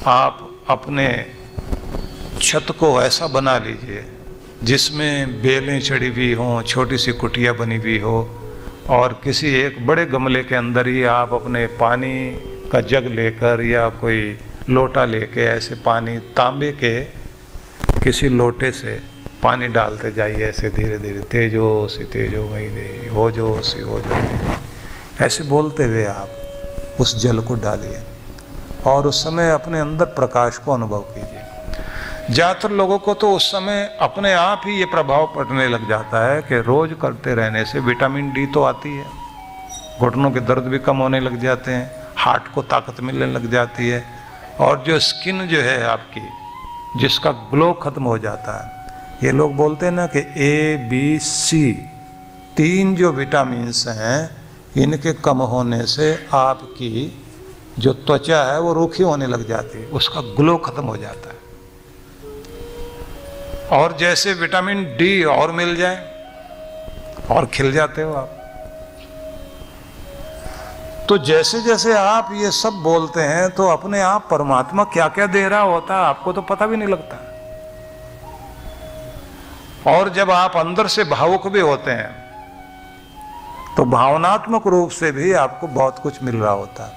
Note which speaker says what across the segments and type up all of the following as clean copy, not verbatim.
Speaker 1: आप अपने छत को ऐसा बना लीजिए जिसमें बेलें चढ़ी हुई हों, छोटी सी कुटिया बनी हुई हो, और किसी एक बड़े गमले के अंदर ही आप अपने पानी का जग लेकर या कोई लोटा लेके ऐसे पानी तांबे के किसी लोटे से पानी डालते जाइए, ऐसे धीरे धीरे, तेजो वही दे, हो जो ऐसे बोलते हुए आप उस जल को डालिए और उस समय अपने अंदर प्रकाश को अनुभव कीजिए। ज़्यादातर लोगों को तो उस समय अपने आप ही ये प्रभाव पड़ने लग जाता है कि रोज़ करते रहने से विटामिन डी तो आती है, घुटनों के दर्द भी कम होने लग जाते हैं, हार्ट को ताकत मिलने लग जाती है, और जो स्किन जो है आपकी, जिसका ग्लो खत्म हो जाता है। ये लोग बोलते हैं ना कि ABC 3 जो विटामिन्स हैं, इनके कम होने से आपकी जो त्वचा है वो रूखी होने लग जाती है, उसका ग्लो खत्म हो जाता है। और जैसे विटामिन डी और मिल जाए और खिल जाते हो आप। तो जैसे जैसे आप ये सब बोलते हैं तो अपने आप परमात्मा क्या क्या दे रहा होता है आपको तो पता भी नहीं लगता। और जब आप अंदर से भावुक भी होते हैं तो भावनात्मक रूप से भी आपको बहुत कुछ मिल रहा होता है।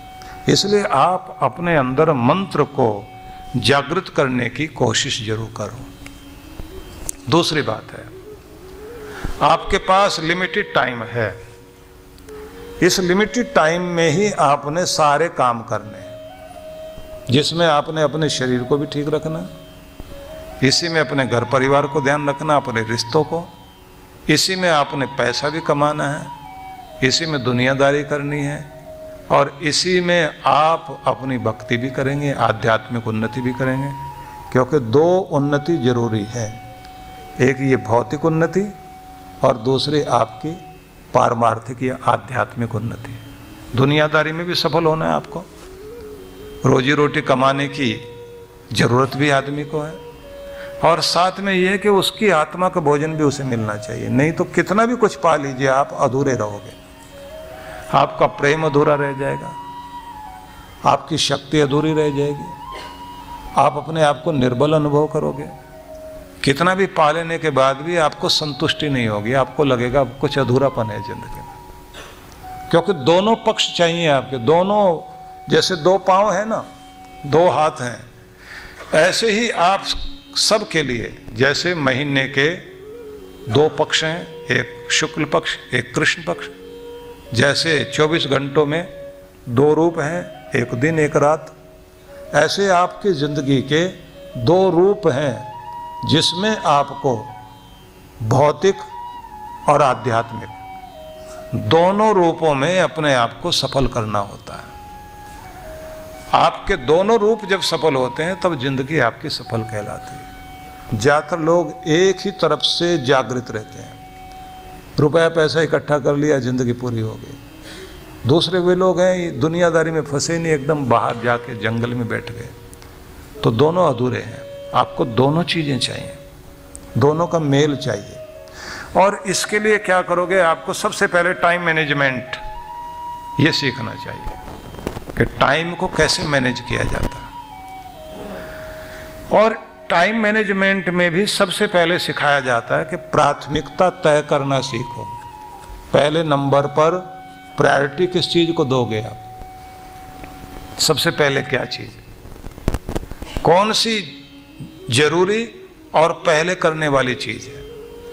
Speaker 1: इसलिए आप अपने अंदर मंत्र को जागृत करने की कोशिश जरूर करो। दूसरी बात है, आपके पास लिमिटेड टाइम है, इस लिमिटेड टाइम में ही आपने सारे काम करने हैं, जिसमें आपने अपने शरीर को भी ठीक रखना, इसी में अपने घर परिवार को ध्यान रखना, अपने रिश्तों को, इसी में आपने पैसा भी कमाना है, इसी में दुनियादारी करनी है, और इसी में आप अपनी भक्ति भी करेंगे, आध्यात्मिक उन्नति भी करेंगे। क्योंकि 2 उन्नति जरूरी है, एक ये भौतिक उन्नति और दूसरी आपकी पारमार्थिक या आध्यात्मिक उन्नति। दुनियादारी में भी सफल होना है आपको, रोजी रोटी कमाने की जरूरत भी आदमी को है, और साथ में यह कि उसकी आत्मा का भोजन भी उसे मिलना चाहिए। नहीं तो कितना भी कुछ पा लीजिए आप अधूरे रहोगे, आपका प्रेम अधूरा रह जाएगा, आपकी शक्ति अधूरी रह जाएगी, आप अपने आप को निर्बल अनुभव करोगे। कितना भी पा लेने के बाद भी आपको संतुष्टि नहीं होगी, आपको लगेगा कुछ अधूरापन है जिंदगी में। क्योंकि दोनों पक्ष चाहिए आपके, दोनों, जैसे 2 पांव है ना, 2 हाथ हैं, ऐसे ही आप सब के लिए जैसे महीने के 2 पक्ष हैं, एक शुक्ल पक्ष एक कृष्ण पक्ष, जैसे 24 घंटों में 2 रूप हैं, एक दिन एक रात, ऐसे आपकी जिंदगी के 2 रूप हैं जिसमें आपको भौतिक और आध्यात्मिक दोनों रूपों में अपने आप को सफल करना होता है। आपके दोनों रूप जब सफल होते हैं तब जिंदगी आपकी सफल कहलाती है। ज़्यादातर लोग एक ही तरफ से जागृत रहते हैं, रुपया पैसा इकट्ठा कर लिया, जिंदगी पूरी हो गई। दूसरे वे लोग हैं दुनियादारी में फंसे नहीं, एकदम बाहर जाके जंगल में बैठ गए। तो दोनों अधूरे हैं, आपको दोनों चीज़ें चाहिए, दोनों का मेल चाहिए। और इसके लिए क्या करोगे, आपको सबसे पहले टाइम मैनेजमेंट ये सीखना चाहिए कि टाइम को कैसे मैनेज किया जाता है। और टाइम मैनेजमेंट में भी सबसे पहले सिखाया जाता है कि प्राथमिकता तय करना सीखो। पहले नंबर पर प्रायोरिटी किस चीज़ को दोगे आप, सबसे पहले क्या चीज़, कौन सी जरूरी और पहले करने वाली चीज़ है।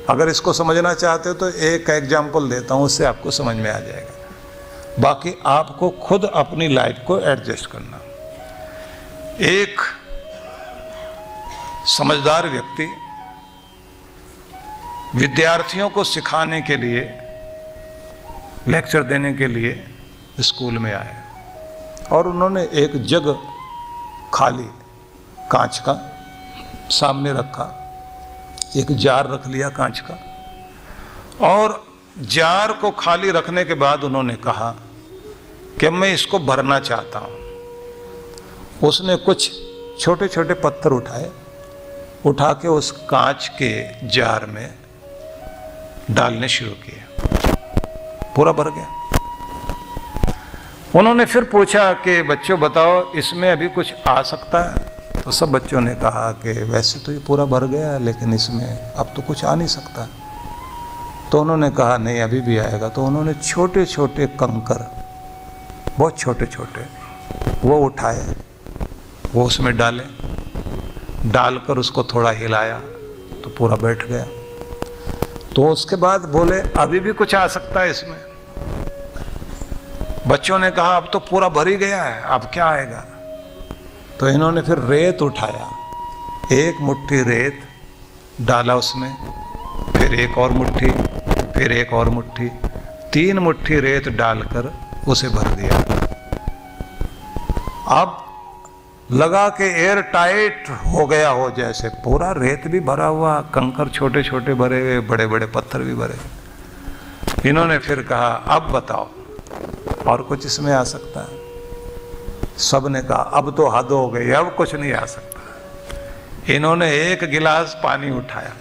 Speaker 1: अगर इसको समझना चाहते हो तो एक एग्जाम्पल देता हूँ, उससे आपको समझ में आ जाएगा। बाकी आपको खुद अपनी लाइफ को एडजस्ट करना। एक समझदार व्यक्ति विद्यार्थियों को सिखाने के लिए, लेक्चर देने के लिए स्कूल में आए और उन्होंने एक जग खाली कांच का सामने रखा, एक जार रख लिया कांच का, और जार को खाली रखने के बाद उन्होंने कहा कि मैं इसको भरना चाहता हूं। उसने कुछ छोटे छोटे पत्थर उठाए, उठा के उस कांच के जार में डालने शुरू किए, पूरा भर गया। उन्होंने फिर पूछा कि बच्चों बताओ इसमें अभी कुछ आ सकता है? तो सब बच्चों ने कहा कि वैसे तो ये पूरा भर गया है, लेकिन इसमें अब तो कुछ आ नहीं सकता। तो उन्होंने कहा नहीं, अभी भी आएगा। तो उन्होंने छोटे छोटे कंकर, बहुत छोटे छोटे, वो उठाए, वो उसमें डाले, डालकर उसको थोड़ा हिलाया तो पूरा बैठ गया। तो उसके बाद बोले अभी भी कुछ आ सकता है इसमें। बच्चों ने कहा अब तो पूरा भर ही गया है, अब क्या आएगा? तो इन्होंने फिर रेत उठाया, एक मुट्ठी रेत डाला उसमें, फिर एक और मुट्ठी, फिर एक और मुट्ठी, 3 मुट्ठी रेत डालकर उसे भर दिया। अब लगा कि एयर टाइट हो गया हो, जैसे पूरा रेत भी भरा हुआ, कंकर छोटे छोटे भरे हुए, बड़े बड़े पत्थर भी भरे। इन्होंने फिर कहा अब बताओ और कुछ इसमें आ सकता है? सब ने कहा अब तो हद हो गई, अब कुछ नहीं आ सकता। इन्होंने एक गिलास पानी उठाया,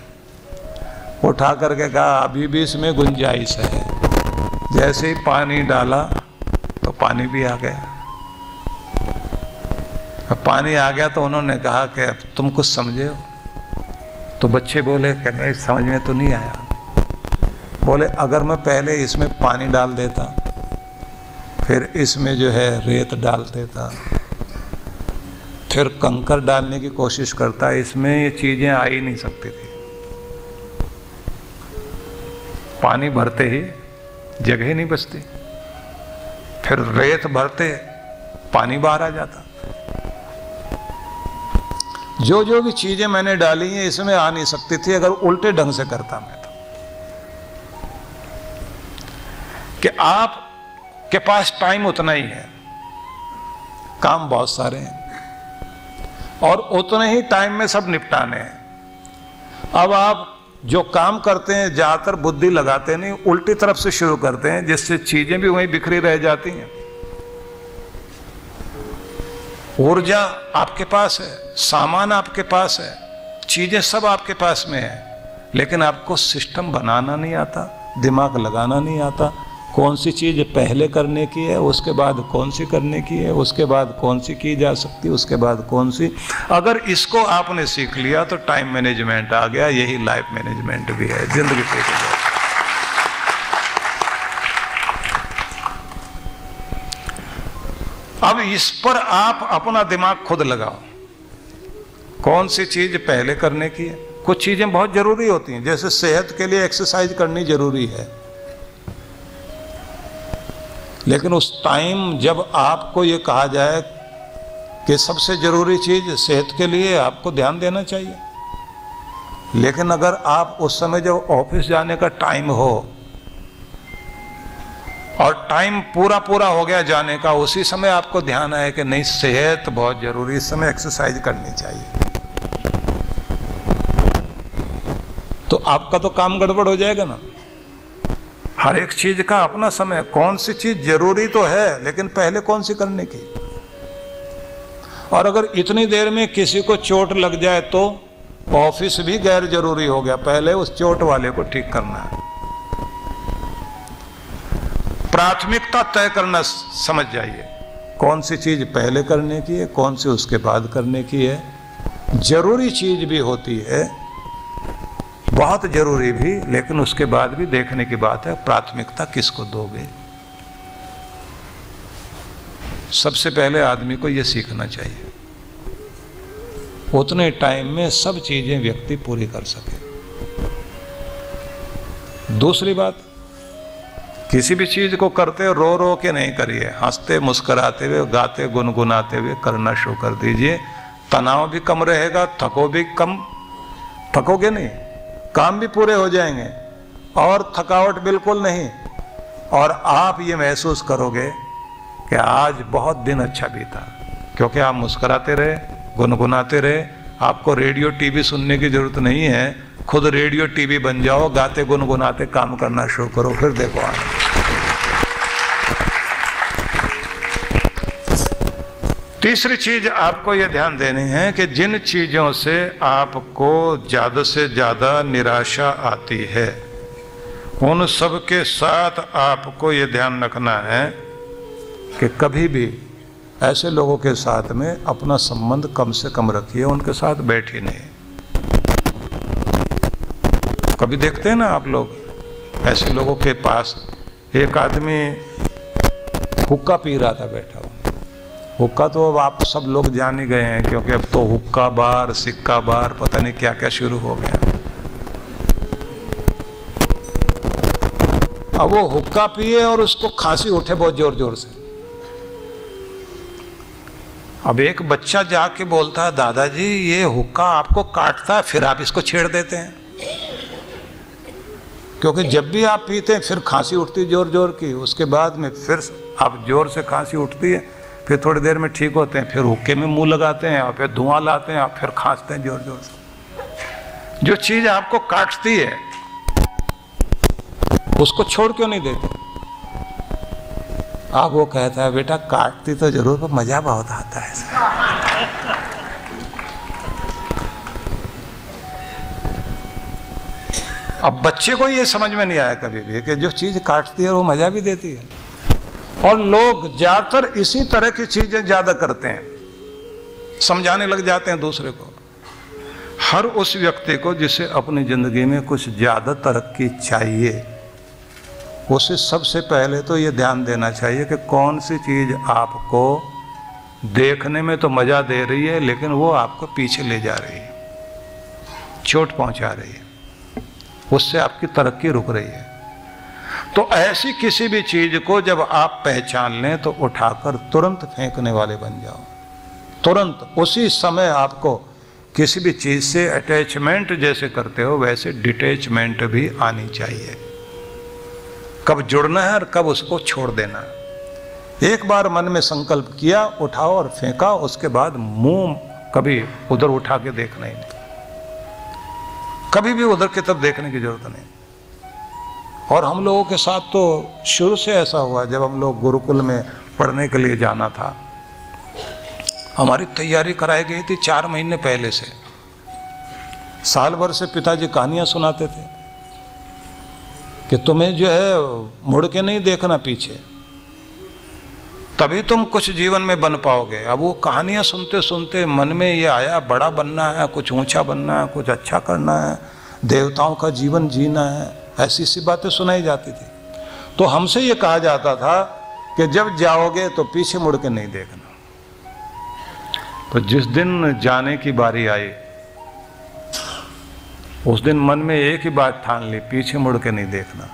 Speaker 1: उठा करके कहा अभी भी इसमें गुंजाइश है। जैसे ही पानी डाला तो पानी भी आ गया। अब पानी आ गया तो उन्होंने कहा कि अब तुम कुछ समझे हो? तो बच्चे बोले कि नहीं, समझ में तो नहीं आया। बोले अगर मैं पहले इसमें पानी डाल देता, फिर इसमें जो है रेत डाल देता, फिर कंकर डालने की कोशिश करता, इसमें ये चीजें आ ही नहीं सकती थी। पानी भरते ही जगह नहीं बचती, फिर रेत भरते पानी बाहर आ जाता। जो जो भी चीजें मैंने डाली हैं इसमें आ नहीं सकती थी अगर उल्टे ढंग से करता मैं तो। कि आप के पास टाइम उतना ही है, काम बहुत सारे हैं और उतने ही टाइम में सब निपटाने हैं। अब आप जो काम करते हैं ज्यादातर बुद्धि लगाते नहीं, उल्टी तरफ से शुरू करते हैं, जिससे चीजें भी वहीं बिखरी रह जाती हैं। ऊर्जा आपके पास है, सामान आपके पास है, चीजें सब आपके पास में है, लेकिन आपको सिस्टम बनाना नहीं आता, दिमाग लगाना नहीं आता। कौन सी चीज पहले करने की है, उसके बाद कौन सी करने की है, उसके बाद कौन सी की जा सकती है, उसके बाद कौन सी। अगर इसको आपने सीख लिया तो टाइम मैनेजमेंट आ गया। यही लाइफ मैनेजमेंट भी है, जिंदगी पे। अब इस पर आप अपना दिमाग खुद लगाओ, कौन सी चीज पहले करने की है। कुछ चीजें बहुत जरूरी होती हैं, जैसे सेहत के लिए एक्सरसाइज करनी जरूरी है, लेकिन उस टाइम जब आपको ये कहा जाए कि सबसे जरूरी चीज सेहत के लिए आपको ध्यान देना चाहिए, लेकिन अगर आप उस समय जब ऑफिस जाने का टाइम हो और टाइम पूरा पूरा हो गया जाने का, उसी समय आपको ध्यान आए कि नहीं सेहत बहुत जरूरी, इस समय एक्सरसाइज करनी चाहिए, तो आपका तो काम गड़बड़ हो जाएगा ना। हर एक चीज का अपना समय, कौन सी चीज जरूरी तो है लेकिन पहले कौन सी करने की। और अगर इतनी देर में किसी को चोट लग जाए तो ऑफिस भी गैर जरूरी हो गया, पहले उस चोट वाले को ठीक करना है। प्राथमिकता तय करना समझ जाइए, कौन सी चीज पहले करने की है, कौन सी उसके बाद करने की है। जरूरी चीज भी होती है, बहुत जरूरी भी, लेकिन उसके बाद भी देखने की बात है प्राथमिकता किसको दोगे। सबसे पहले आदमी को यह सीखना चाहिए, उतने टाइम में सब चीजें व्यक्ति पूरी कर सके। दूसरी बात, किसी भी चीज को करते रो रो के नहीं करिए, हंसते मुस्कुराते हुए, गाते गुनगुनाते हुए करना शुरू कर दीजिए। तनाव भी कम रहेगा, थकोगे नहीं, काम भी पूरे हो जाएंगे और थकावट बिल्कुल नहीं। और आप ये महसूस करोगे कि आज बहुत दिन अच्छा बीता, क्योंकि आप मुस्कुराते रहे, गुनगुनाते रहे। आपको रेडियो टीवी सुनने की जरूरत नहीं है, खुद रेडियो टीवी बन जाओ, गाते गुनगुनाते काम करना शुरू करो, फिर देखो आनंद। तीसरी चीज आपको यह ध्यान देनी है कि जिन चीजों से आपको ज्यादा से ज्यादा निराशा आती है, उन सब के साथ आपको यह ध्यान रखना है कि कभी भी ऐसे लोगों के साथ में अपना संबंध कम से कम रखिए, उनके साथ बैठिए नहीं। कभी देखते हैं ना आप लोग ऐसे लोगों के पास, एक आदमी हुक्का पी रहा था बैठा हुआ। हुक्का तो अब आप सब लोग जान ही गए हैं, क्योंकि अब तो हुक्का बार, सिक्का बार, पता नहीं क्या क्या शुरू हो गया। अब वो हुक्का पिए और उसको खांसी उठे बहुत जोर जोर से। अब एक बच्चा जाके बोलता है, दादाजी ये हुक्का आपको काटता है, फिर आप इसको छेड़ देते हैं। क्योंकि जब भी आप पीते हैं फिर खांसी उठती जोर जोर की, उसके बाद में फिर आप जोर से खांसी उठती है, फिर थोड़ी देर में ठीक होते हैं, फिर हुक्के में मुंह लगाते हैं और फिर धुआं लाते हैं और फिर खांसते हैं जोर जोर से। जो चीज आपको काटती है उसको छोड़ क्यों नहीं देते? आप वो कहता है, बेटा काटती तो जरूर पर मजा बहुत आता है। अब बच्चे को ये समझ में नहीं आया कभी भी कि जो चीज काटती है वो मजा भी देती है। और लोग ज्यादातर इसी तरह की चीजें ज्यादा करते हैं, समझाने लग जाते हैं दूसरे को। हर उस व्यक्ति को जिसे अपनी जिंदगी में कुछ ज्यादा तरक्की चाहिए, उसे सबसे पहले तो ये ध्यान देना चाहिए कि कौन सी चीज आपको देखने में तो मजा दे रही है, लेकिन वो आपको पीछे ले जा रही है, चोट पहुंचा रही है, उससे आपकी तरक्की रुक रही है। तो ऐसी किसी भी चीज को जब आप पहचान लें तो उठाकर तुरंत फेंकने वाले बन जाओ। तुरंत उसी समय आपको किसी भी चीज से अटैचमेंट जैसे करते हो वैसे डिटैचमेंट भी आनी चाहिए। कब जुड़ना है और कब उसको छोड़ देना है। एक बार मन में संकल्प किया, उठाओ और फेंका, उसके बाद मुंह कभी उधर उठा के देखना ही नहीं, कभी भी उधर की तरफ देखने की जरूरत नहीं। और हम लोगों के साथ तो शुरू से ऐसा हुआ, जब हम लोग गुरुकुल में पढ़ने के लिए जाना था, हमारी तैयारी कराई गई थी 4 महीने पहले से। साल भर से पिताजी कहानियां सुनाते थे कि तुम्हें जो है मुड़ के नहीं देखना पीछे, तभी तुम कुछ जीवन में बन पाओगे। अब वो कहानियां सुनते सुनते मन में ये आया, बड़ा बनना है, कुछ ऊंचा बनना है, कुछ अच्छा करना है, देवताओं का जीवन जीना है, ऐसी सी बातें सुनाई जाती थी। तो हमसे ये कहा जाता था कि जब जाओगे तो पीछे मुड़ के नहीं देखना। तो जिस दिन जाने की बारी आई, उस दिन मन में एक ही बात ठान ली, पीछे मुड़ के नहीं देखना।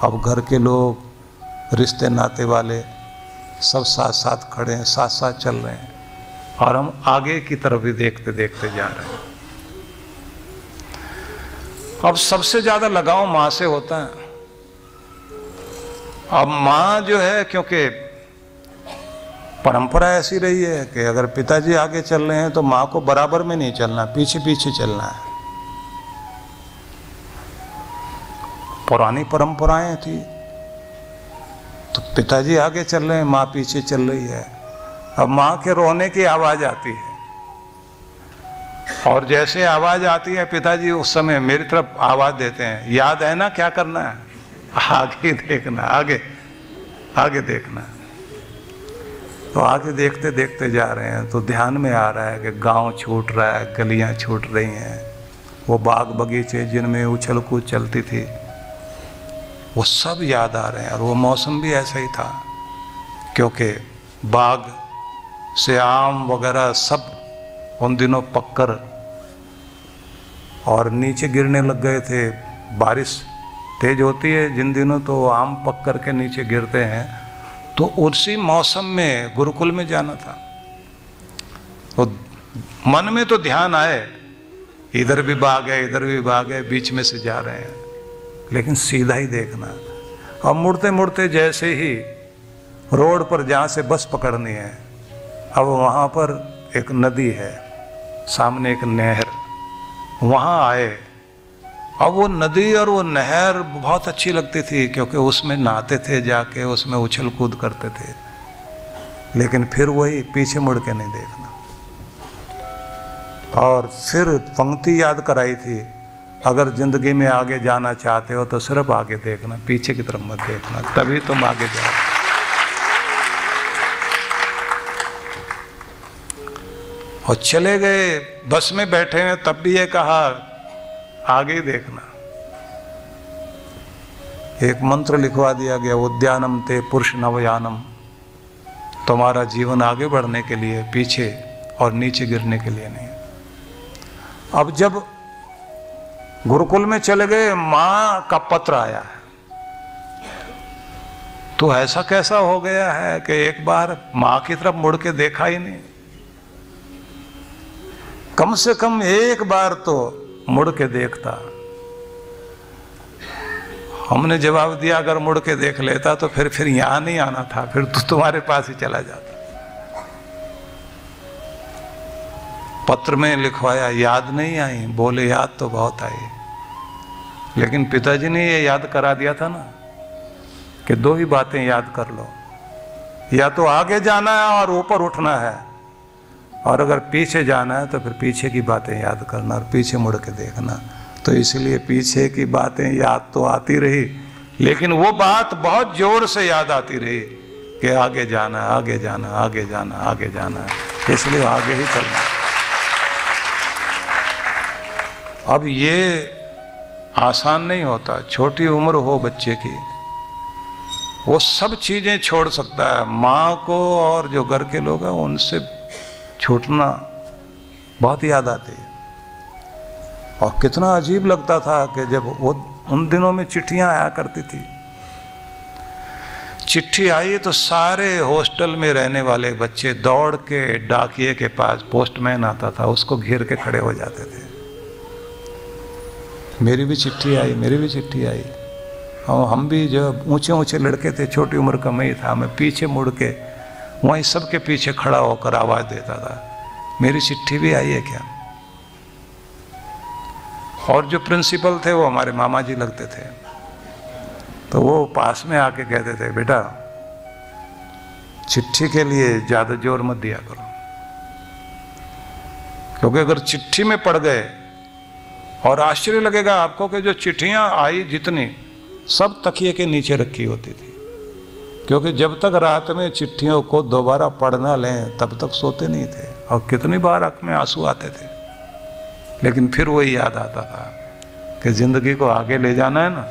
Speaker 1: अब घर के लोग, रिश्ते नाते वाले सब साथ साथ खड़े हैं, साथ साथ चल रहे हैं, और हम आगे की तरफ भी देखते देखते जा रहे हैं। अब सबसे ज्यादा लगाव माँ से होता है। अब माँ जो है, क्योंकि परंपरा ऐसी रही है कि अगर पिताजी आगे चल रहे हैं तो माँ को बराबर में नहीं चलना, पीछे पीछे चलना है। पुरानी परंपराएं थी, तो पिताजी आगे चल रहे हैं, माँ पीछे चल रही है। अब माँ के रोने की आवाज आती है, और जैसे आवाज आती है पिताजी उस समय मेरी तरफ आवाज देते हैं, याद है ना क्या करना है, आगे देखना, आगे आगे देखना। तो आगे देखते देखते जा रहे हैं तो ध्यान में आ रहा है कि गांव छूट रहा है, गलियां छूट रही हैं, वो बाग बगीचे जिनमें उछल कूद चलती थी वो सब याद आ रहे हैं। और वो मौसम भी ऐसा ही था, क्योंकि बाग से आम वगैरह सब उन दिनों पककर और नीचे गिरने लग गए थे। बारिश तेज होती है जिन दिनों तो आम पक कर के नीचे गिरते हैं। तो उसी मौसम में गुरुकुल में जाना था। तो मन में तो ध्यान आए, इधर भी बाग है, इधर भी बाग है, बीच में से जा रहे हैं, लेकिन सीधा ही देखना। और मुड़ते मुड़ते जैसे ही रोड पर जहाँ से बस पकड़नी है, अब वहाँ पर एक नदी है, सामने एक नहर, वहाँ आए। अब वो नदी और वो नहर बहुत अच्छी लगती थी, क्योंकि उसमें नहाते थे जाके, उसमें उछल कूद करते थे। लेकिन फिर वही पीछे मुड़ के नहीं देखना। और फिर पंक्ति याद कराई थी, अगर जिंदगी में आगे जाना चाहते हो तो सिर्फ आगे देखना, पीछे की तरफ मत देखना, तभी तुम आगे जाओ। और चले गए, बस में बैठे हैं, तब भी ये कहा आगे ही देखना। एक मंत्र लिखवा दिया गया, उद्यानम ते पुरुष नवयानम, तुम्हारा जीवन आगे बढ़ने के लिए, पीछे और नीचे गिरने के लिए नहीं। अब जब गुरुकुल में चले गए, माँ का पत्र आया है, तो ऐसा कैसा हो गया है कि एक बार माँ की तरफ मुड़ के देखा ही नहीं। कम से कम एक बार तो मुड़ के देखता। हमने जवाब दिया, अगर मुड़ के देख लेता तो फिर यहां नहीं आना था, फिर तो तुम्हारे पास ही चला जाता। पत्र में लिखवाया, याद नहीं आई, बोले याद तो बहुत आई, लेकिन पिताजी ने ये याद करा दिया था ना कि दो ही बातें याद कर लो, या तो आगे जाना है और ऊपर उठना है, और अगर पीछे जाना है तो फिर पीछे की बातें याद करना और पीछे मुड़ के देखना। तो इसलिए पीछे की बातें याद तो आती रही, लेकिन वो बात बहुत जोर से याद आती रही कि आगे जाना, आगे जाना, आगे जाना, आगे जाना है, इसलिए आगे ही चलना। अब ये आसान नहीं होता, छोटी उम्र हो बच्चे की, वो सब चीजें छोड़ सकता है। माँ को और जो घर के लोग हैं उनसे छूटना बहुत याद आती है। और कितना अजीब लगता था कि जब वो उन दिनों में चिट्ठियां आया करती थी, चिट्ठी आई तो सारे हॉस्टल में रहने वाले बच्चे दौड़ के डाकिये के पास, पोस्टमैन आता था, उसको घेर के खड़े हो जाते थे। मेरी भी चिट्ठी आई, मेरी भी चिट्ठी आई। और हम भी जब ऊंचे ऊंचे लड़के थे, छोटी उम्र का मैं ही था, मैं पीछे मुड़ के वहीं सबके पीछे खड़ा होकर आवाज देता था, मेरी चिट्ठी भी आई है क्या? और जो प्रिंसिपल थे वो हमारे मामा जी लगते थे, तो वो पास में आके कहते थे, बेटा चिट्ठी के लिए ज्यादा जोर मत दिया करो, क्योंकि अगर चिट्ठी में पड़ गए, और आश्चर्य लगेगा आपको कि जो चिट्ठियां आई जितनी, सब तकिए के नीचे रखी होती थी, क्योंकि जब तक रात में चिट्ठियों को दोबारा पढ़ ना लें तब तक सोते नहीं थे। और कितनी बार आंख में आंसू आते थे, लेकिन फिर वही याद आता था कि जिंदगी को आगे ले जाना है ना,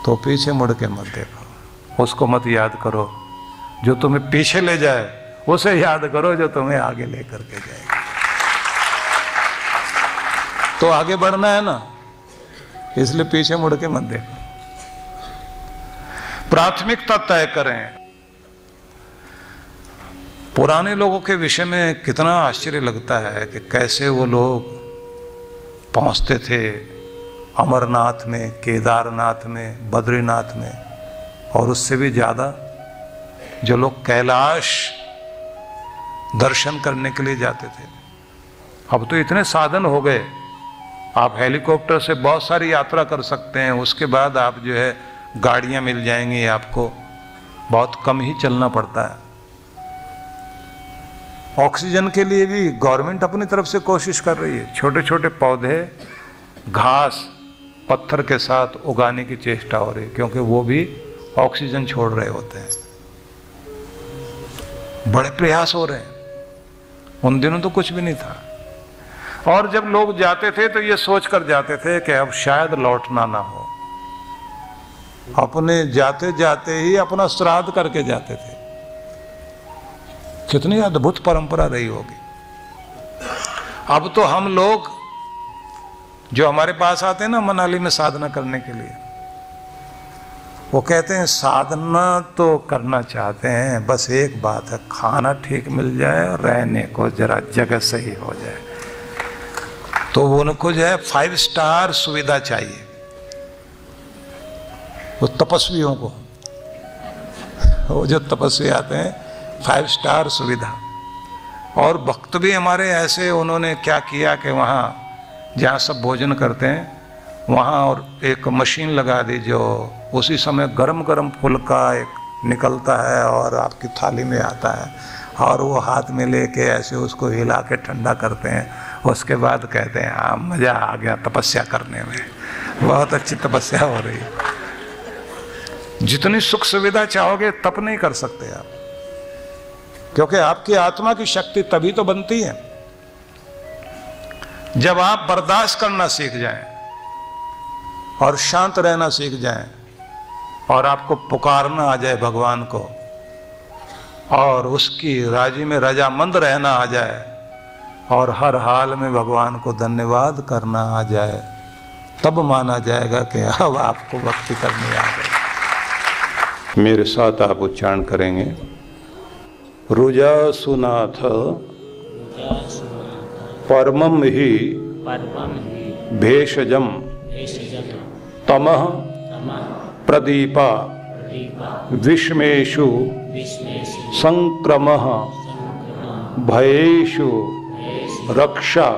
Speaker 1: तो पीछे मुड़ के मत देखो, उसको मत याद करो जो तुम्हें पीछे ले जाए, उसे याद करो जो तुम्हें आगे लेकर के जाएगा। तो आगे बढ़ना है ना, इसलिए पीछे मुड़ के मत देखो। प्राथमिकता तय करें। पुराने लोगों के विषय में कितना आश्चर्य लगता है कि कैसे वो लोग पहुंचते थे अमरनाथ में, केदारनाथ में, बद्रीनाथ में, और उससे भी ज्यादा जो लोग कैलाश दर्शन करने के लिए जाते थे। अब तो इतने साधन हो गए, आप हेलीकॉप्टर से बहुत सारी यात्रा कर सकते हैं, उसके बाद आप जो है गाड़ियां मिल जाएंगी, आपको बहुत कम ही चलना पड़ता है। ऑक्सीजन के लिए भी गवर्नमेंट अपनी तरफ से कोशिश कर रही है, छोटे छोटे पौधे, घास पत्थर के साथ उगाने की चेष्टा हो रही है, क्योंकि वो भी ऑक्सीजन छोड़ रहे होते हैं। बड़े प्रयास हो रहे हैं, उन दिनों तो कुछ भी नहीं था। और जब लोग जाते थे तो ये सोच कर जाते थे कि अब शायद लौटना ना हो, अपने जाते जाते ही अपना श्राद्ध करके जाते थे। कितनी अद्भुत परंपरा रही होगी। अब तो हम लोग जो हमारे पास आते हैं ना मनाली में साधना करने के लिए, वो कहते हैं साधना तो करना चाहते हैं, बस एक बात है, खाना ठीक मिल जाए और रहने को जरा जगह सही हो जाए। तो उनको जो है 5 स्टार सुविधा चाहिए, वो तपस्वियों को, वो जो तपस्वी आते हैं 5 स्टार सुविधा। और भक्त भी हमारे ऐसे, उन्होंने क्या किया कि वहाँ जहाँ सब भोजन करते हैं वहाँ और एक मशीन लगा दी, जो उसी समय गरम गरम फुल्का एक निकलता है और आपकी थाली में आता है, और वो हाथ में लेके ऐसे उसको हिला के ठंडा करते हैं। उसके बाद कहते हैं हाँ मज़ा आ गया तपस्या करने में, बहुत अच्छी तपस्या हो रही है। जितनी सुख सुविधा चाहोगे तप नहीं कर सकते आप। क्योंकि आपकी आत्मा की शक्ति तभी तो बनती है जब आप बर्दाश्त करना सीख जाएं और शांत रहना सीख जाएं और आपको पुकारना आ जाए भगवान को और उसकी राजी में रजामंद रहना आ जाए और हर हाल में भगवान को धन्यवाद करना आ जाए, तब माना जाएगा कि अब आपको भक्ति करनी आ गई। मेरे साथ आप उच्चारण करेंगे, रुजा सुनाथ परमम ही भेषजम तमः प्रदीपा विश्मेषु संक्रमः भयेषु रक्षा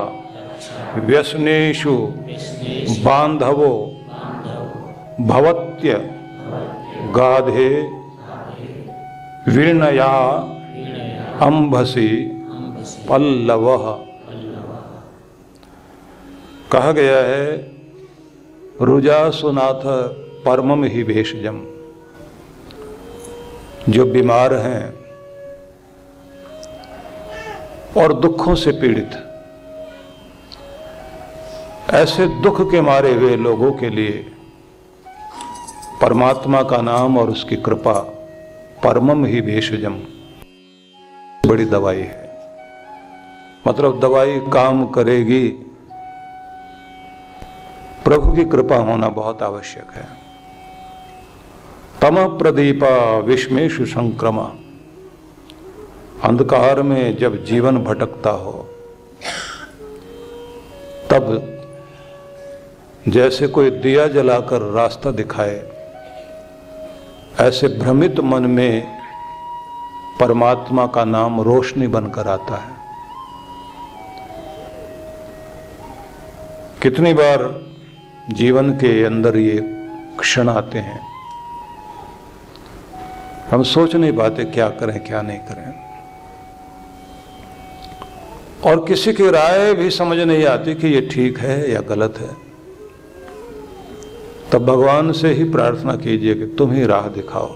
Speaker 1: व्यसनेषु बांधवो भवत्य गाधे वीर्णया अंभसी पल्लवः। कहा गया है रुजा सुनाथ परमम ही भेषजम। जो बीमार हैं और दुखों से पीड़ित, ऐसे दुख के मारे हुए लोगों के लिए परमात्मा का नाम और उसकी कृपा परमम ही भेषजम बड़ी दवाई है। मतलब दवाई काम करेगी, प्रभु की कृपा होना बहुत आवश्यक है। तम प्रदीपा विश्मेषु संक्रमा। अंधकार में जब जीवन भटकता हो तब जैसे कोई दिया जलाकर रास्ता दिखाए, ऐसे भ्रमित मन में परमात्मा का नाम रोशनी बनकर आता है। कितनी बार जीवन के अंदर ये क्षण आते हैं, हम सोच नहीं पाते क्या करें क्या नहीं करें, और किसी की राय भी समझ नहीं आती कि ये ठीक है या गलत है। तब भगवान से ही प्रार्थना कीजिए कि तुम ही राह दिखाओ,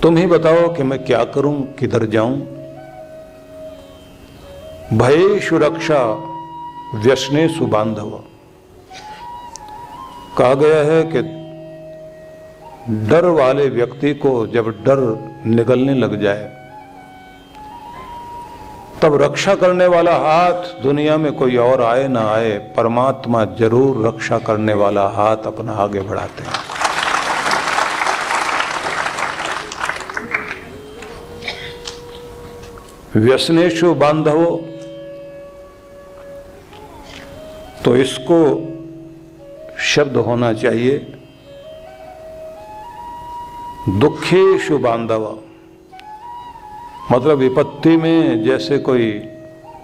Speaker 1: तुम ही बताओ कि मैं क्या करूं, किधर जाऊं। भय सुरक्षा व्यसने सुबांधव। कहा गया है कि डर वाले व्यक्ति को जब डर निगलने लग जाए तब रक्षा करने वाला हाथ दुनिया में कोई और आए ना आए, परमात्मा जरूर रक्षा करने वाला हाथ अपना आगे बढ़ाते हैं। व्यसनेषु बांधवो, तो इसको शब्द होना चाहिए दुखेषु बांधव। मतलब विपत्ति में जैसे कोई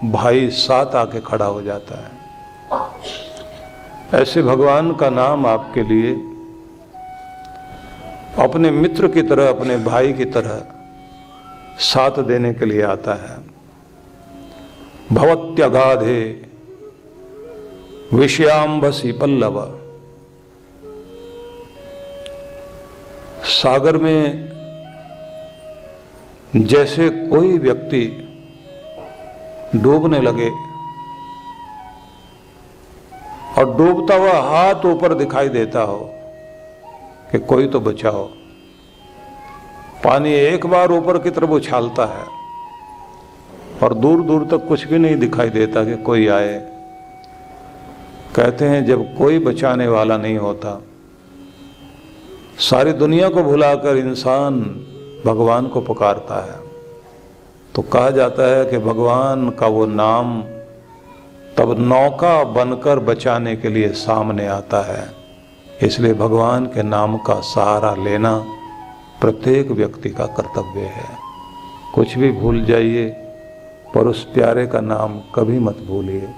Speaker 1: भाई साथ आके खड़ा हो जाता है, ऐसे भगवान का नाम आपके लिए अपने मित्र की तरह, अपने भाई की तरह साथ देने के लिए आता है। भवत्यगाधे विषयांभसी पल्लव। सागर में जैसे कोई व्यक्ति डूबने लगे और डूबता हुआ हाथ ऊपर दिखाई देता हो कि कोई तो बचाओ, पानी एक बार ऊपर की तरफ उछालता है और दूर दूर तक कुछ भी नहीं दिखाई देता कि कोई आए। कहते हैं जब कोई बचाने वाला नहीं होता, सारी दुनिया को भुलाकर इंसान भगवान को पुकारता है, तो कहा जाता है कि भगवान का वो नाम तब नौका बनकर बचाने के लिए सामने आता है। इसलिए भगवान के नाम का सहारा लेना प्रत्येक व्यक्ति का कर्तव्य है। कुछ भी भूल जाइए पर उस प्यारे का नाम कभी मत भूलिए।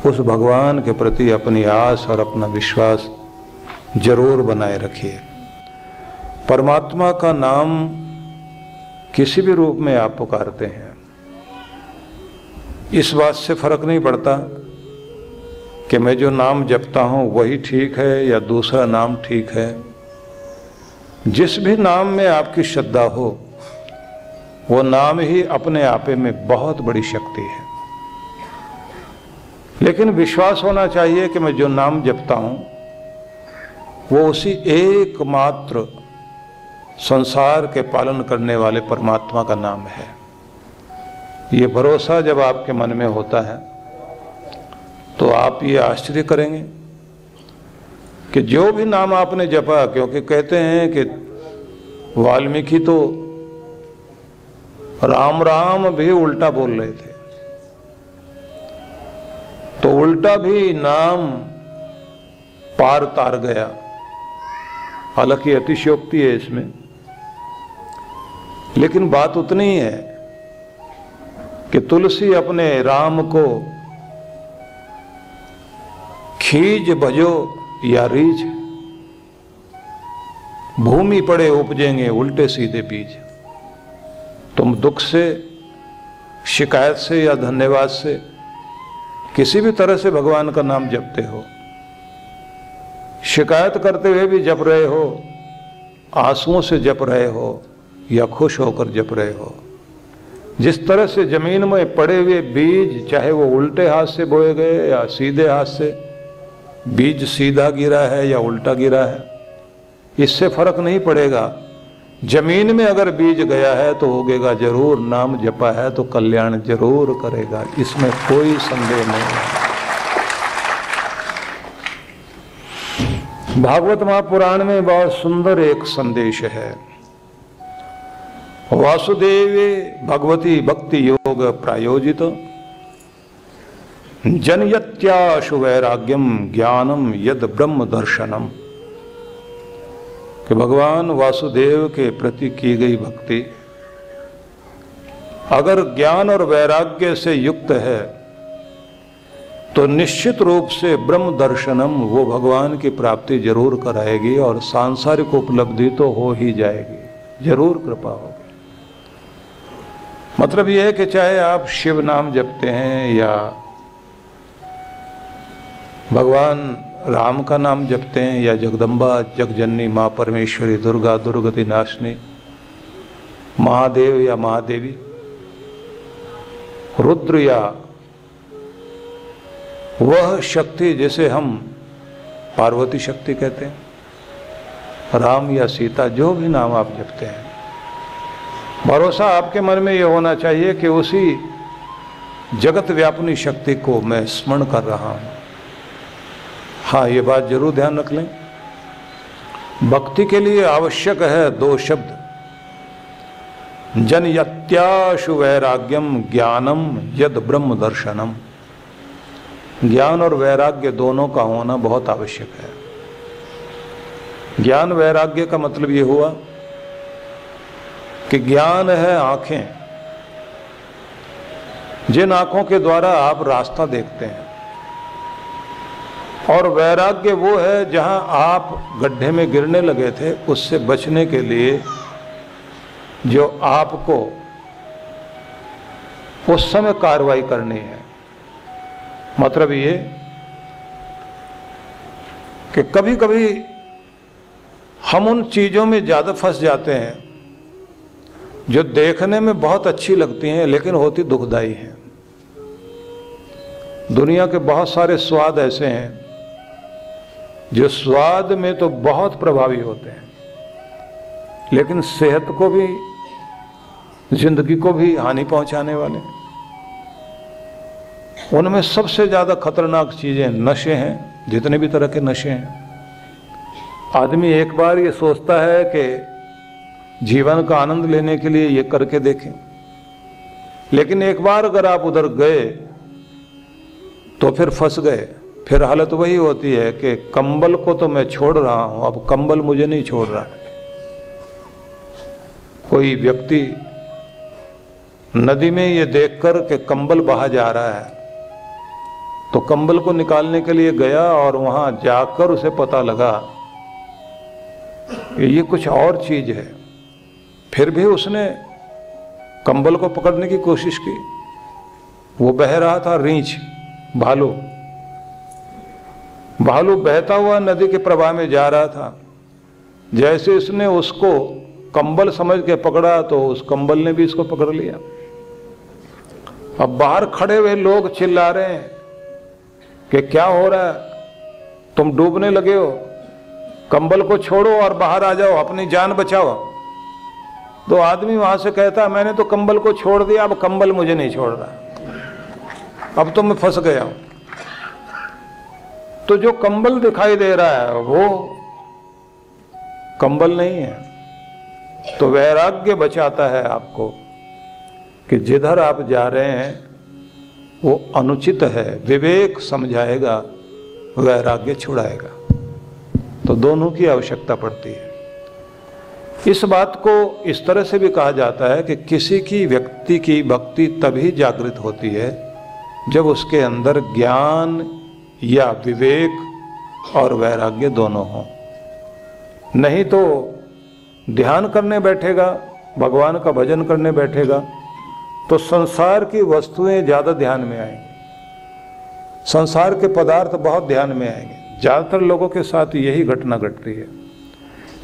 Speaker 1: उस भगवान के प्रति अपनी आस और अपना विश्वास जरूर बनाए रखिए। परमात्मा का नाम किसी भी रूप में आप पुकारते हैं, इस बात से फर्क नहीं पड़ता कि मैं जो नाम जपता हूं वही ठीक है या दूसरा नाम ठीक है। जिस भी नाम में आपकी श्रद्धा हो वो नाम ही अपने आपे में बहुत बड़ी शक्ति है। लेकिन विश्वास होना चाहिए कि मैं जो नाम जपता हूं वो उसी एकमात्र संसार के पालन करने वाले परमात्मा का नाम है। ये भरोसा जब आपके मन में होता है तो आप ये आश्चर्य करेंगे कि जो भी नाम आपने जपा, क्योंकि कहते हैं कि वाल्मीकि तो राम राम भी उल्टा बोल रहे थे, तो उल्टा भी नाम पार तार गया। हालांकि अतिशयोक्ति है इसमें, लेकिन बात उतनी ही है कि तुलसी अपने राम को खीज भजो या रीझ, भूमि पड़े उपजेंगे उल्टे सीधे बीज। तुम दुख से, शिकायत से या धन्यवाद से किसी भी तरह से भगवान का नाम जपते हो, शिकायत करते हुए भी जप रहे हो, आंसुओं से जप रहे हो या खुश होकर जप रहे हो, जिस तरह से जमीन में पड़े हुए बीज, चाहे वो उल्टे हाथ से बोए गए या सीधे हाथ से, बीज सीधा गिरा है या उल्टा गिरा है, इससे फर्क नहीं पड़ेगा। जमीन में अगर बीज गया है तो उगेगा जरूर, नाम जपा है तो कल्याण जरूर करेगा, इसमें कोई संदेह नहीं है। भागवत महापुराण में बहुत सुंदर एक संदेश है। वासुदेवे भगवती भक्ति योग प्रायोजित जनयत्याशु वैराग्यम ज्ञानम यद ब्रह्म दर्शनम, कि भगवान वासुदेव के प्रति की गई भक्ति अगर ज्ञान और वैराग्य से युक्त है तो निश्चित रूप से ब्रह्म दर्शनम, वो भगवान की प्राप्ति जरूर कराएगी और सांसारिक उपलब्धि तो हो ही जाएगी, जरूर कृपा होगी। मतलब यह है कि चाहे आप शिव नाम जपते हैं या भगवान राम का नाम जपते हैं या जगदम्बा, जगजननी, माँ परमेश्वरी, दुर्गा, दुर्गति नाशिनी, महादेव या महादेवी, रुद्र या वह शक्ति जिसे हम पार्वती शक्ति कहते हैं, राम या सीता, जो भी नाम आप जपते हैं, भरोसा आपके मन में यह होना चाहिए कि उसी जगत व्यापिनी शक्ति को मैं स्मरण कर रहा हूं। हाँ, ये बात जरूर ध्यान रख लें, भक्ति के लिए आवश्यक है दो शब्द, जनयत्याशु वैराग्यम ज्ञानम यद ब्रह्म दर्शनम। ज्ञान और वैराग्य दोनों का होना बहुत आवश्यक है। ज्ञान वैराग्य का मतलब ये हुआ कि ज्ञान है आंखें, जिन आंखों के द्वारा आप रास्ता देखते हैं, और वैराग्य वो है जहां आप गड्ढे में गिरने लगे थे, उससे बचने के लिए जो आपको उस समय कार्रवाई करनी है। मतलब ये कि कभी कभी हम उन चीजों में ज्यादा फंस जाते हैं जो देखने में बहुत अच्छी लगती हैं लेकिन होती दुखदाई हैं। दुनिया के बहुत सारे स्वाद ऐसे हैं जो स्वाद में तो बहुत प्रभावी होते हैं लेकिन सेहत को भी, जिंदगी को भी हानि पहुंचाने वाले। उनमें सबसे ज्यादा खतरनाक चीजें नशे हैं, जितने भी तरह के नशे हैं। आदमी एक बार ये सोचता है कि जीवन का आनंद लेने के लिए ये करके देखें, लेकिन एक बार अगर आप उधर गए तो फिर फंस गए। फिर हालत वही होती है कि कंबल को तो मैं छोड़ रहा हूं, अब कंबल मुझे नहीं छोड़ रहा। कोई व्यक्ति नदी में ये देखकर कि कंबल बहा जा रहा है तो कंबल को निकालने के लिए गया और वहां जाकर उसे पता लगा कि ये कुछ और चीज है। फिर भी उसने कंबल को पकड़ने की कोशिश की। वो बह रहा था रीछ, भालू। भालू बहता हुआ नदी के प्रवाह में जा रहा था। जैसे इसने उसको कंबल समझ के पकड़ा तो उस कंबल ने भी इसको पकड़ लिया। अब बाहर खड़े हुए लोग चिल्ला रहे हैं कि क्या हो रहा है, तुम डूबने लगे हो, कंबल को छोड़ो और बाहर आ जाओ, अपनी जान बचाओ। तो आदमी वहां से कहता है मैंने तो कंबल को छोड़ दिया, अब कंबल मुझे नहीं छोड़ रहा, अब तो मैं फंस गया हूं। तो जो कंबल दिखाई दे रहा है वो कंबल नहीं है। तो वैराग्य बचाता है आपको कि जिधर आप जा रहे हैं वो अनुचित है, विवेक समझाएगा, वैराग्य छुड़ाएगा। तो दोनों की आवश्यकता पड़ती है। इस बात को इस तरह से भी कहा जाता है कि किसी की व्यक्ति की भक्ति तभी जागृत होती है जब उसके अंदर ज्ञान या विवेक और वैराग्य दोनों हों। नहीं तो ध्यान करने बैठेगा, भगवान का भजन करने बैठेगा तो संसार की वस्तुएं ज्यादा ध्यान में आएंगी, संसार के पदार्थ बहुत ध्यान में आएंगे। ज्यादातर लोगों के साथ यही घटना घटती है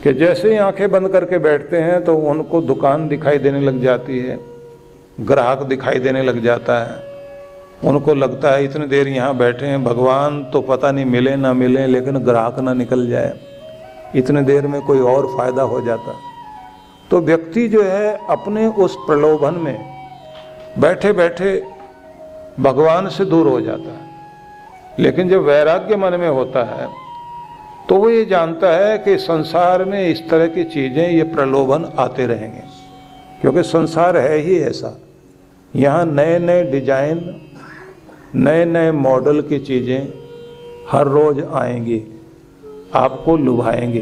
Speaker 1: कि जैसे ही आंखें बंद करके बैठते हैं तो उनको दुकान दिखाई देने लग जाती है, ग्राहक दिखाई देने लग जाता है। उनको लगता है इतनी देर यहाँ बैठे हैं, भगवान तो पता नहीं मिले ना मिले, लेकिन ग्राहक ना निकल जाए, इतने देर में कोई और फायदा हो जाता। तो व्यक्ति जो है अपने उस प्रलोभन में बैठे बैठे भगवान से दूर हो जाता है। लेकिन जब वैराग्य मन में होता है तो वो ये जानता है कि संसार में इस तरह की चीजें, ये प्रलोभन आते रहेंगे, क्योंकि संसार है ही ऐसा। यहाँ नए नए डिजाइन, नए नए मॉडल की चीजें हर रोज आएंगी, आपको लुभाएंगे,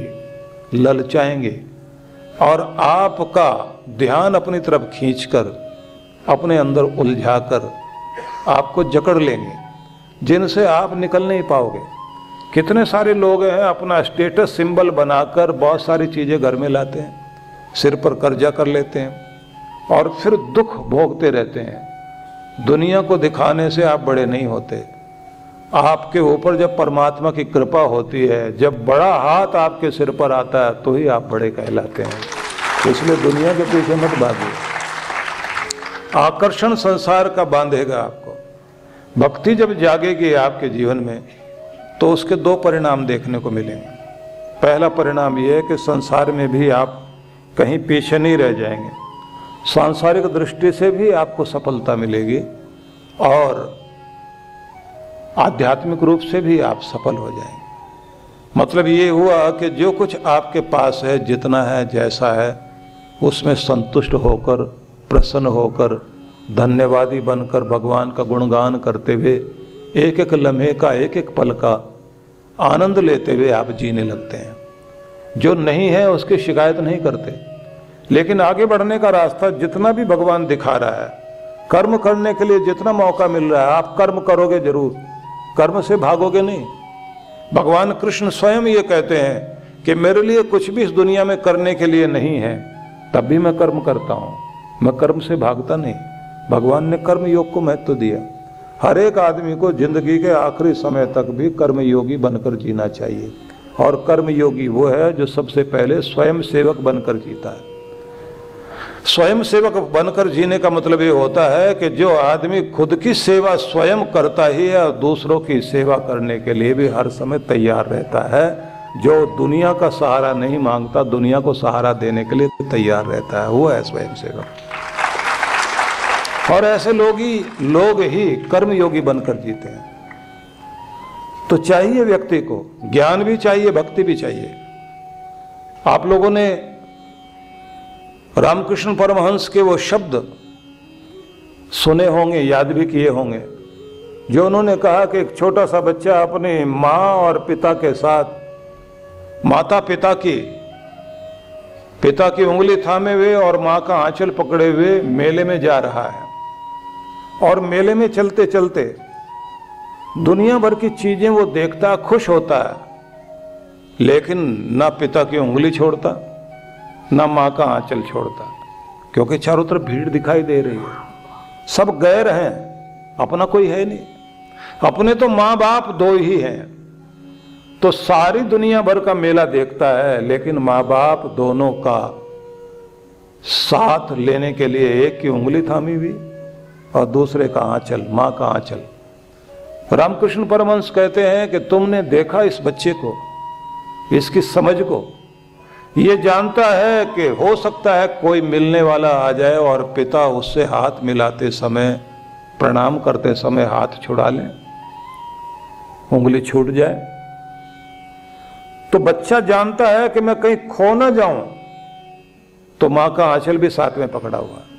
Speaker 1: ललचाएंगे और आपका ध्यान अपनी तरफ खींचकर, अपने अंदर उलझाकर आपको जकड़ लेंगे, जिनसे आप निकल नहीं पाओगे। कितने सारे लोग हैं अपना स्टेटस सिंबल बनाकर बहुत सारी चीजें घर में लाते हैं, सिर पर कर्जा कर लेते हैं और फिर दुख भोगते रहते हैं। दुनिया को दिखाने से आप बड़े नहीं होते। आपके ऊपर जब परमात्मा की कृपा होती है, जब बड़ा हाथ आपके सिर पर आता है, तो ही आप बड़े कहलाते हैं। इसलिए दुनिया के पीछे मत भागिए। आकर्षण संसार का बांधेगा आपको। भक्ति जब जागेगी आपके जीवन में तो उसके दो परिणाम देखने को मिलेंगे। पहला परिणाम यह है कि संसार में भी आप कहीं पीछे नहीं रह जाएंगे, सांसारिक दृष्टि से भी आपको सफलता मिलेगी और आध्यात्मिक रूप से भी आप सफल हो जाएंगे। मतलब ये हुआ कि जो कुछ आपके पास है, जितना है, जैसा है, उसमें संतुष्ट होकर, प्रसन्न होकर, धन्यवादी बनकर भगवान का गुणगान करते हुए एक एक लम्हे का, एक एक पल का आनंद लेते हुए आप जीने लगते हैं। जो नहीं है उसकी शिकायत नहीं करते, लेकिन आगे बढ़ने का रास्ता जितना भी भगवान दिखा रहा है, कर्म करने के लिए जितना मौका मिल रहा है, आप कर्म करोगे जरूर, कर्म से भागोगे नहीं। भगवान कृष्ण स्वयं ये कहते हैं कि मेरे लिए कुछ भी इस दुनिया में करने के लिए नहीं है, तब भी मैं कर्म करता हूँ, मैं कर्म से भागता नहीं। भगवान ने कर्म योग को महत्व दिया। हर एक आदमी को जिंदगी के आखिरी समय तक भी कर्म योगी बनकर जीना चाहिए, और कर्म योगी वो है जो सबसे पहले स्वयं सेवक बनकर जीता है। स्वयं सेवक बनकर जीने का मतलब ये होता है कि जो आदमी खुद की सेवा स्वयं करता ही है और दूसरों की सेवा करने के लिए भी हर समय तैयार रहता है, जो दुनिया का सहारा नहीं मांगता, दुनिया को सहारा देने के लिए तैयार रहता है, वो है स्वयं सेवक। और ऐसे लोग ही कर्म योगी बनकर जीते हैं। तो चाहिए व्यक्ति को ज्ञान भी चाहिए, भक्ति भी चाहिए। आप लोगों ने रामकृष्ण परमहंस के वो शब्द सुने होंगे, याद भी किए होंगे, जो उन्होंने कहा कि एक छोटा सा बच्चा अपनी माँ और पिता के साथ, माता पिता की उंगली थामे हुए और माँ का आंचल पकड़े हुए मेले में जा रहा है। और मेले में चलते चलते दुनिया भर की चीजें वो देखता, खुश होता है, लेकिन ना पिता की उंगली छोड़ता, ना माँ का आंचल छोड़ता, क्योंकि चारों तरफ भीड़ दिखाई दे रही है, सब गैर हैं, अपना कोई है नहीं। अपने तो माँ बाप दो ही हैं, तो सारी दुनिया भर का मेला देखता है, लेकिन माँ बाप दोनों का साथ लेने के लिए एक की उंगली थामी हुई और दूसरे का आंचल, मां का आंचल। रामकृष्ण परमहंस कहते हैं कि तुमने देखा इस बच्चे को, इसकी समझ को, ये जानता है कि हो सकता है कोई मिलने वाला आ जाए और पिता उससे हाथ मिलाते समय, प्रणाम करते समय हाथ छुड़ा ले, उंगली छूट जाए। तो बच्चा जानता है कि मैं कहीं खो ना जाऊं, तो मां का आंचल भी साथ में पकड़ा हुआ है।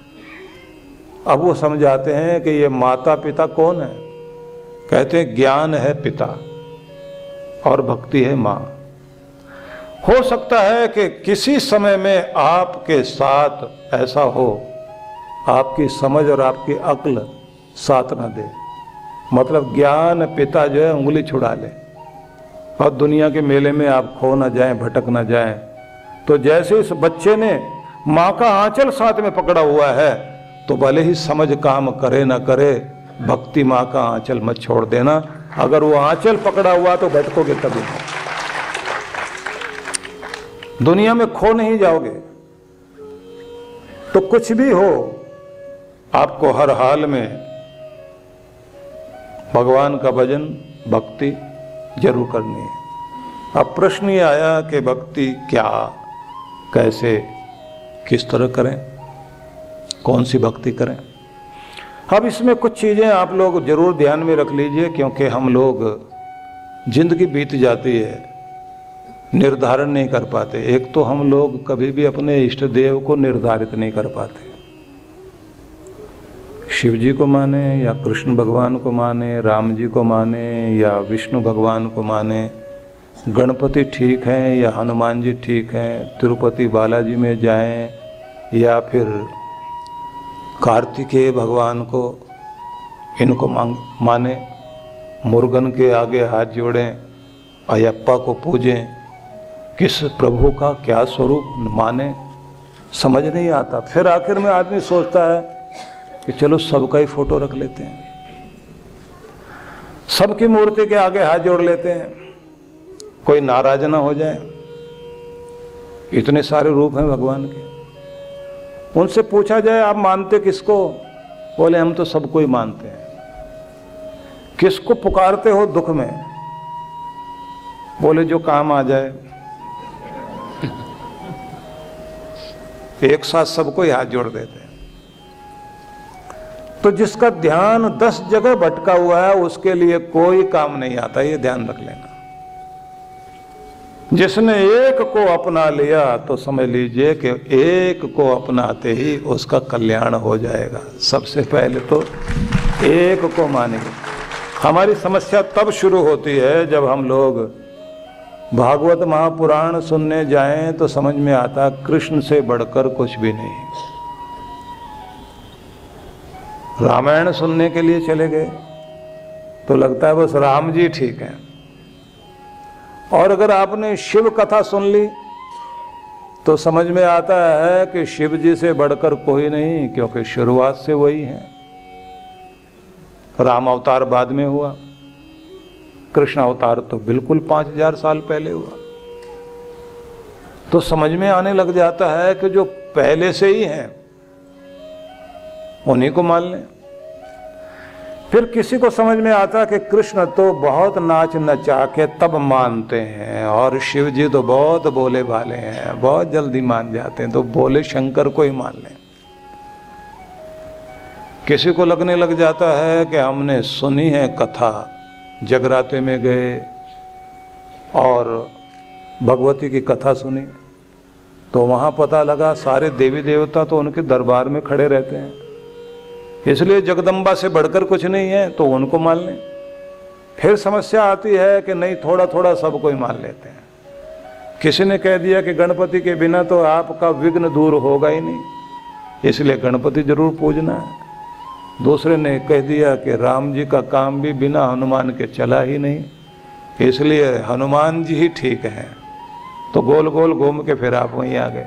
Speaker 1: अब वो समझाते हैं कि ये माता पिता कौन है? कहते हैं ज्ञान है पिता और भक्ति है मां। हो सकता है कि किसी समय में आपके साथ ऐसा हो, आपकी समझ और आपकी अक्ल साथ ना दे, मतलब ज्ञान पिता जो है उंगली छुड़ा ले और दुनिया के मेले में आप खो ना जाएं, भटक ना जाएं। तो जैसे इस बच्चे ने मां का आंचल साथ में पकड़ा हुआ है, तो भले ही समझ काम करे ना करे, भक्ति मां का आंचल मत छोड़ देना। अगर वो आंचल पकड़ा हुआ तो भटकोगे कभी नहीं, दुनिया में खो नहीं जाओगे। तो कुछ भी हो, आपको हर हाल में भगवान का भजन, भक्ति जरूर करनी है। अब प्रश्न ये आया कि भक्ति क्या, कैसे, किस तरह करें, कौन सी भक्ति करें। अब इसमें कुछ चीजें आप लोग जरूर ध्यान में रख लीजिए, क्योंकि हम लोग जिंदगी बीत जाती है, निर्धारण नहीं कर पाते। एक तो हम लोग कभी भी अपने इष्ट देव को निर्धारित नहीं कर पाते। शिव जी को माने या कृष्ण भगवान को माने, राम जी को माने या विष्णु भगवान को माने, गणपति ठीक हैं या हनुमान जी ठीक हैं, तिरुपति बालाजी में जाएं या फिर कार्तिकेय भगवान को, इनको माने, मुर्गन के आगे हाथ जोड़ें, अयप्पा को पूजें, किस प्रभु का क्या स्वरूप माने, समझ नहीं आता। फिर आखिर में आदमी सोचता है कि चलो सबका ही फोटो रख लेते हैं, सबकी मूर्ति के आगे हाथ जोड़ लेते हैं, कोई नाराज ना हो जाए। इतने सारे रूप हैं भगवान के। उनसे पूछा जाए आप मानते किसको? बोले हम तो सबको ही मानते हैं। किसको पुकारते हो दुख में? बोले जो काम आ जाए। एक साथ सबको ही हाथ जोड़ देते हैं। तो जिसका ध्यान 10 जगह भटका हुआ है, उसके लिए कोई काम नहीं आता, ये ध्यान रख लेना। जिसने एक को अपना लिया तो समझ लीजिए कि एक को अपनाते ही उसका कल्याण हो जाएगा। सबसे पहले तो एक को मानेंगे। हमारी समस्या तब शुरू होती है जब हम लोग भागवत महापुराण सुनने जाएं तो समझ में आता कृष्ण से बढ़कर कुछ भी नहीं। रामायण सुनने के लिए चले गए तो लगता है बस राम जी ठीक हैं। और अगर आपने शिव कथा सुन ली तो समझ में आता है कि शिव जी से बढ़कर कोई नहीं, क्योंकि शुरुआत से वही है। राम अवतार बाद में हुआ, कृष्ण अवतार तो बिल्कुल 5000 साल पहले हुआ। तो समझ में आने लग जाता है कि जो पहले से ही हैं उन्हीं को मान लें। फिर किसी को समझ में आता कि कृष्ण तो बहुत नाच नचा के तब मानते हैं और शिव जी तो बहुत भोले भाले हैं, बहुत जल्दी मान जाते हैं, तो भोले शंकर को ही मान लें। किसी को लगने लग जाता है कि हमने सुनी है कथा, जगराते में गए और भगवती की कथा सुनी तो वहाँ पता लगा सारे देवी देवता तो उनके दरबार में खड़े रहते हैं, इसलिए जगदम्बा से बढ़कर कुछ नहीं है, तो उनको मान लें। फिर समस्या आती है कि नहीं, थोड़ा थोड़ा सबको ही मान लेते हैं। किसी ने कह दिया कि गणपति के बिना तो आपका विघ्न दूर होगा ही नहीं, इसलिए गणपति जरूर पूजना है। दूसरे ने कह दिया कि राम जी का काम भी बिना हनुमान के चला ही नहीं, इसलिए हनुमान जी ही ठीक हैं। तो गोल गोल घूम के फिर आप वहीं आ गए।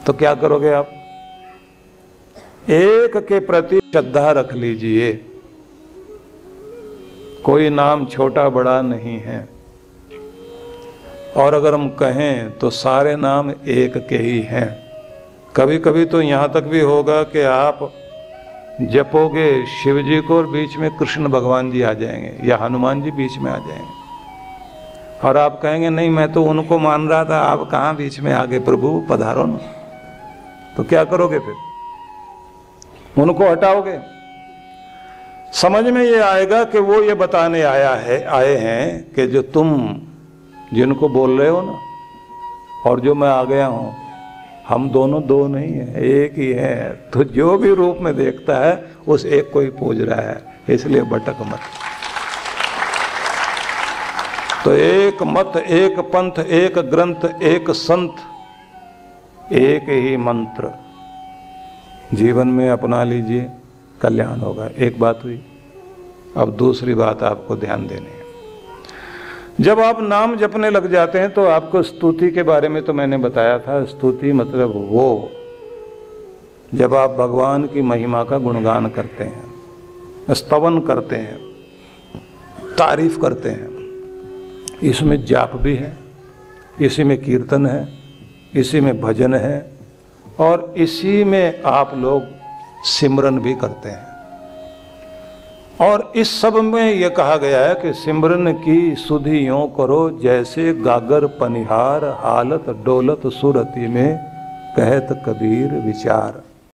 Speaker 1: तो क्या करोगे आप? एक के प्रति श्रद्धा रख लीजिए। कोई नाम छोटा बड़ा नहीं है। और अगर हम कहें तो सारे नाम एक के ही हैं। कभी कभी तो यहाँ तक भी होगा कि आप जपोगे शिव जी को और बीच में कृष्ण भगवान जी आ जाएंगे या हनुमान जी बीच में आ जाएंगे, और आप कहेंगे नहीं मैं तो उनको मान रहा था, आप कहाँ बीच में आ गए प्रभु, पधारो ना। तो क्या करोगे फिर? उनको हटाओगे? समझ में ये आएगा कि वो ये बताने आए हैं कि जो तुम जिनको बोल रहे हो ना और जो मैं आ गया हूं, हम दोनों दो नहीं है, एक ही है। तो जो भी रूप में देखता है उस एक को ही पूज रहा है, इसलिए भटक मत। तो एक मत, एक पंथ, एक ग्रंथ, एक संत, एक ही मंत्र जीवन में अपना लीजिए, कल्याण होगा। एक बात हुई। अब दूसरी बात आपको ध्यान देनी है। जब आप नाम जपने लग जाते हैं तो आपको स्तुति के बारे में तो मैंने बताया था। स्तुति मतलब वो जब आप भगवान की महिमा का गुणगान करते हैं, स्तवन करते हैं, तारीफ करते हैं। इसमें जाप भी है, इसी में कीर्तन है, इसी में भजन है, और इसी में आप लोग सिमरन भी करते हैं। और इस सब में यह कहा गया है कि सिमरन की सुधि यों करो जैसे गागर पनिहार, हालत डोलत सुरति में कहत कबीर विचार।